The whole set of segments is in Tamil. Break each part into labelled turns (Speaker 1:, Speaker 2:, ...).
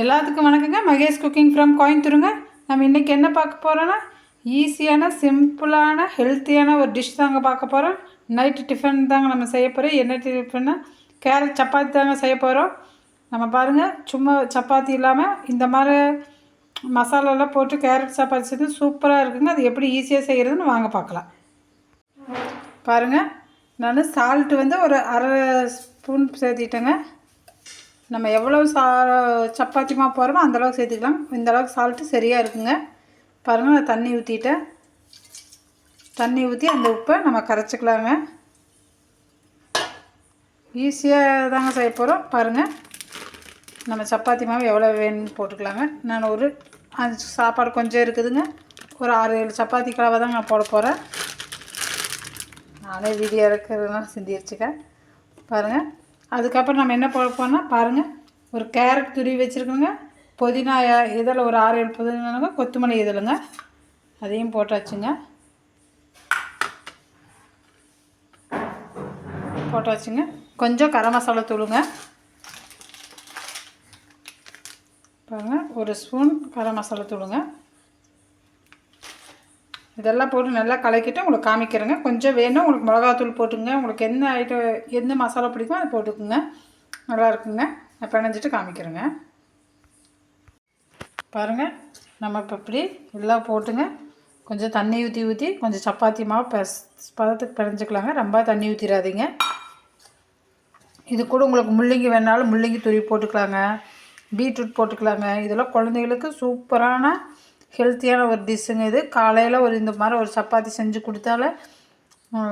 Speaker 1: எல்லாத்துக்கும் வணக்கங்க. மகேஷ் குக்கிங் ஃப்ரம் கோயம்புத்தூருங்க. நம்ம இன்றைக்கி என்ன பார்க்க போகிறோன்னா, ஈஸியான சிம்பிளான ஹெல்த்தியான ஒரு டிஷ் தாங்க பார்க்க போகிறோம். நைட்டு டிஃபன் தாங்க நம்ம செய்ய போகிறோம். என்ன டிஃபன்னா கேரட் சப்பாத்தி தாங்க செய்ய போகிறோம். நம்ம பாருங்கள், சும்மா சப்பாத்தி இல்லாமல் இந்த மாதிரி மசாலாலாம் போட்டு கேரட் சப்பாத்தி செய்து சூப்பராக இருக்குங்க. அது எப்படி ஈஸியாக செய்கிறதுன்னு வாங்க பார்க்கலாம். பாருங்கள், நான் சால்ட்டு வந்து ஒரு அரை ஸ்பூன் சேர்த்திட்டேங்க. நம்ம எவ்வளோ சப்பாத்தி மாவு போடுறோமோ அந்தளவுக்கு சேர்த்துக்கலாம். இந்த அளவுக்கு சால்ட்டு சரியாக இருக்குங்க. பாருங்கள், நான் தண்ணி ஊற்றிட்டேன். தண்ணி ஊற்றி அந்த உப்பை நம்ம கரைச்சிக்கலாங்க. ஈஸியாக தாங்க செய்ய போகிறோம். பாருங்கள், நம்ம சப்பாத்தி மாவு எவ்வளோ வேணும்னு போட்டுக்கலாங்க. நான் ஒரு 5 சாப்பாடு கொஞ்சம் இருக்குதுங்க. ஒரு 6-7 சப்பாத்தி கலவை தாங்க நான் போட போகிறேன். நானே வீடியோ இருக்கிறதுனால சிந்திச்சிக்க. பாருங்கள், அதுக்கப்புறம் நம்ம என்ன போட போனால் பாருங்கள், ஒரு கேரட் துருவி வச்சுருக்கோங்க. புதினா இதில் ஒரு 6-7 புதினாங்க, கொத்தமல்லி இதழுங்க, அதையும் போட்டாச்சுங்க. போட்டாச்சுங்க. கொஞ்சம் கரம் மசாலா தூளுங்க. பாருங்கள், ஒரு ஸ்பூன் கரம் மசாலா தூளுங்க. இதெல்லாம் போட்டு நல்லா கலக்கிட்டு உங்களுக்கு காமிக்கிறேங்க. கொஞ்சம் வேணும் உங்களுக்கு மிளகாத்தூள் போட்டுங்க. உங்களுக்கு என்ன ஐட்டம் எந்த மசாலா பிடிக்குமோ அதை போட்டுக்குங்க. நல்லா இருக்குங்க. நான் பிணைஞ்சிட்டு காமிக்கிறேங்க. பாருங்கள், நம்ம இப்போ இப்படி எல்லாம் போட்டுங்க. கொஞ்சம் தண்ணி ஊற்றி கொஞ்சம் சப்பாத்தி மாவு பதத்துக்கு பிணைஞ்சிக்கலாங்க. ரொம்ப தண்ணி ஊற்றிடாதீங்க. இது கூட உங்களுக்கு முள்ளங்கி வேணாலும் முள்ளங்கி துருவி போட்டுக்கலாங்க. பீட்ரூட் போட்டுக்கலாங்க. இதெல்லாம் குழந்தைகளுக்கு சூப்பரான ஹெல்த்தியான ஒரு டிஷ்ஷுங்க. இது காலையில் இந்த மாதிரி ஒரு சப்பாத்தி செஞ்சு கொடுத்தால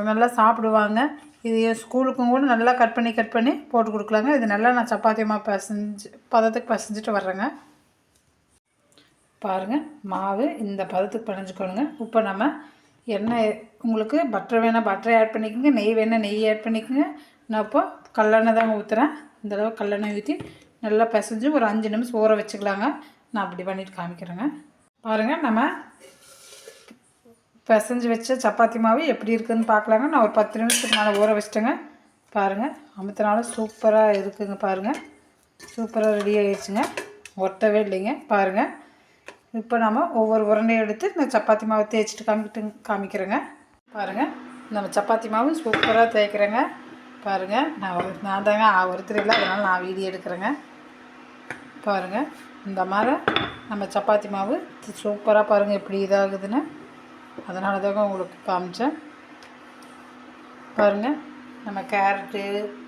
Speaker 1: நல்லா சாப்பிடுவாங்க. இது ஸ்கூலுக்கும் கூட நல்லா கட் பண்ணி போட்டு கொடுக்கலாங்க. இது நல்லா நான் சப்பாத்தி மாவு பதத்துக்கு பசைஞ்சிட்டு வர்றேங்க. பாருங்கள், மாவு இந்த பதத்துக்கு பிணைஞ்சிக்கணுங்க. இப்போ நம்ம எண்ணெய் உங்களுக்கு பட்டர் வேணால் பட்டரை ஆட் பண்ணிக்கோங்க. நெய் வேணால் நெய் ஆட் பண்ணிக்கோங்க. நான் இப்போ கல்லெண்ணெய் தாங்க ஊற்றுறேன். இந்தளவு கல்லெண்ணெய் ஊற்றி நல்லா பிசைஞ்சு ஒரு 5 நிமிஷம் ஊற வச்சுக்கலாங்க. நான் அப்படி பண்ணிவிட்டு காமிக்கிறேங்க. பாருங்கள், நம்ம பிசைஞ்சு வச்ச சப்பாத்தி மாவு எப்படி இருக்குதுன்னு பார்க்கலாங்க. நான் ஒரு 10 நிமிஷத்துக்கு மேலே ஊற வச்சிட்டேங்க. பாருங்கள், அமுத்தினாலும் சூப்பராக இருக்குதுங்க. பாருங்கள், சூப்பராக ரெடி ஆகிடுச்சுங்க. ஒட்டவே இல்லைங்க. பாருங்கள், இப்போ நம்ம ஒவ்வொரு உருண்டையும் எடுத்து இந்த சப்பாத்தி மாவு தேய்ச்சிட்டு காமிக்கிறேங்க. பாருங்கள், நம்ம சப்பாத்தி மாவு சூப்பராக தேய்க்கிறேங்க. பாருங்கள், நான் தாங்க ஒருத்தர் இல்லை, அதனால் நான் வீடியோ எடுக்கிறேங்க. பாருங்கள், இந்த மாதிரி நம்ம சப்பாத்தி மாவு சூப்பராக பாருங்கள் எப்படி இதாகுதுன்னு. அதனால தாங்க உங்களுக்கு காமிச்சேன். பாருங்கள், நம்ம கேரட்டு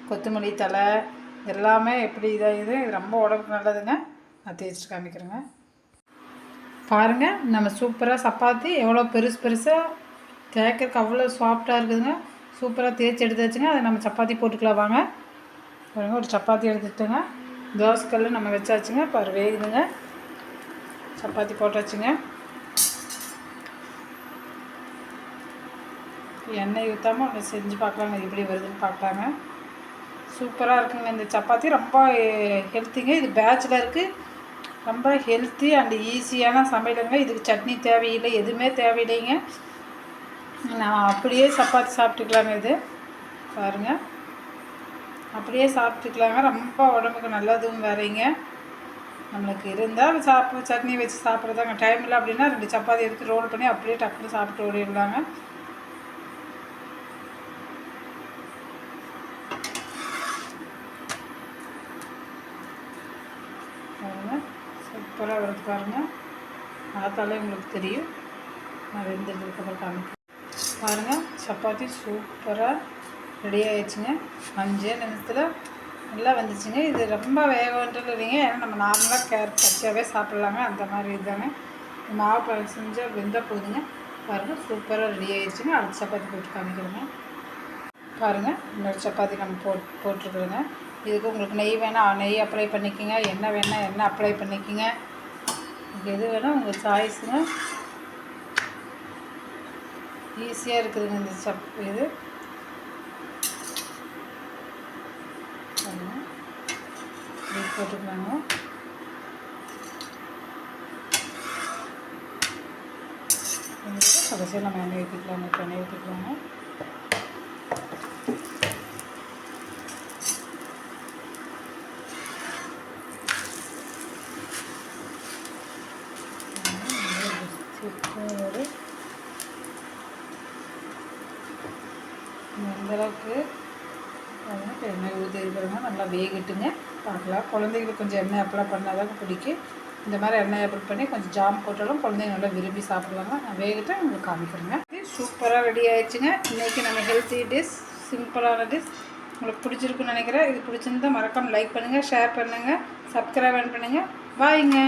Speaker 1: கொத்தமல்லி தழை எல்லாமே எப்படி இதாகுது. இது ரொம்ப உடம்புக்கு நல்லதுங்க. நான் தேய்ச்சிட்டு காமிக்கிறேங்க. பாருங்கள், நம்ம சூப்பராக சப்பாத்தி எவ்வளோ பெருசாக தேய்க்கிறதுக்கு அவ்வளோ சாஃப்டாக இருக்குதுங்க. சூப்பராக தேய்ச்சி எடுத்தாச்சுங்க. அதை நம்ம சப்பாத்தி போட்டுக்கலாம் வாங்க. பாருங்கள், ஒரு சப்பாத்தி எடுத்துட்டுங்க. தோசைக்கல் நம்ம வச்சாச்சுங்க. பாரு வேகுதுங்க. சப்பாத்தி போட்டாச்சுங்க. எண்ணெய் ஊற்றாமல் அதை செஞ்சு பார்க்கலாங்க. எப்படி வருதுன்னு பார்க்கலாங்க. சூப்பராக இருக்குங்க. இந்த சப்பாத்தி ரொம்ப ஹெல்த்திங்க. இது பேச்சுலருக்கு ரொம்ப ஹெல்த்தி அண்ட் ஈஸியான சமையலுங்க. இதுக்கு சட்னி தேவையில்லை, எதுவுமே தேவையில்லைங்க. நான் அப்படியே சப்பாத்தி சாப்பிட்டுக்கலாங்க. இது பாருங்கள், அப்படியே சாப்பிட்டுக்கலாங்க. ரொம்ப உடம்புக்கு நல்லதும் வேறீங்க. நம்மளுக்கு இருந்தால் சட்னி வச்சு சாப்பிட்றதாங்க. டைம் இல்லை அப்படின்னா 2 சப்பாத்தி எடுத்து ரோல் பண்ணி அப்படியே டக்குனு சாப்பிட்டு ஓடிடலாங்க. பாருங்கள், சூப்பராக வருது. பாருங்கள், பார்த்தாலே உங்களுக்கு தெரியும். நான் வெந்ததுக்கப்புறம் காமிக்கிறேன். பாருங்கள், சப்பாத்தி சூப்பராக ரெடி ஆகிடுச்சுங்க. 5 நிமிஷத்தில் நல்லா வந்துச்சுங்க. இது ரொம்ப வேக வேண்டியது இல்லைங்க. ஏன்னா நம்ம நார்மலாக கேரட் பச்சையாகவே சாப்பிட்லாங்க. அந்த மாதிரி இதுதாங்க. மாவு செஞ்சால் வெந்தால் போதுங்க. பாருங்கள், சூப்பராக ரெடி ஆகிடுச்சுங்க. அடுத்த சப்பாத்தி போட்டு காமிக்கிறேங்க. பாருங்கள், இன்னொரு சப்பாத்தி நம்ம போட்டுருக்குறோங்க. இதுக்கு உங்களுக்கு நெய் வேணால் நெய் அப்ளை பண்ணிக்கோங்க. எண்ணெய் வேணால் எண்ணெய் அப்ளை பண்ணிக்கோங்க. எது வேணால் உங்கள் சாய்ஸுங்க. ஈஸியாக இருக்குதுங்க இந்த இது. போட்டுக்கலாங்க. கடைசியாக நம்ம எண்ணெய் ஊற்றிக்கலாங்க. ஒரு அந்தளவுக்கு எண்ணெய் ஊற்றி இருக்கிறவங்க நல்லா வேகட்டுங்க. பார்க்கலாம். குழந்தைங்களுக்கு கொஞ்சம் எண்ணெய் அப்ளை பண்ணால் தான் பிடிக்கும். இந்த மாதிரி எண்ணெய் அப்ளை பண்ணி கொஞ்சம் ஜாம் போட்டாலும் குழந்தைங்க நல்லா விரும்பி சாப்பிடுவாங்க. நான் வேகிட்டு உங்களுக்கு காமிக்கிறேங்க. இது சூப்பராக ரெடி ஆயிடுச்சுங்க. இன்றைக்கி நம்ம ஹெல்த்தி டிஷ், சிம்பிளான டிஷ் உங்களுக்கு பிடிச்சிருக்குன்னு நினைக்கிறேன். இது பிடிச்சிருந்தால் மறக்காமல் லைக் பண்ணுங்கள், ஷேர் பண்ணுங்கள், சப்ஸ்கிரைப் பண்ணுங்கள். பாய்ங்க.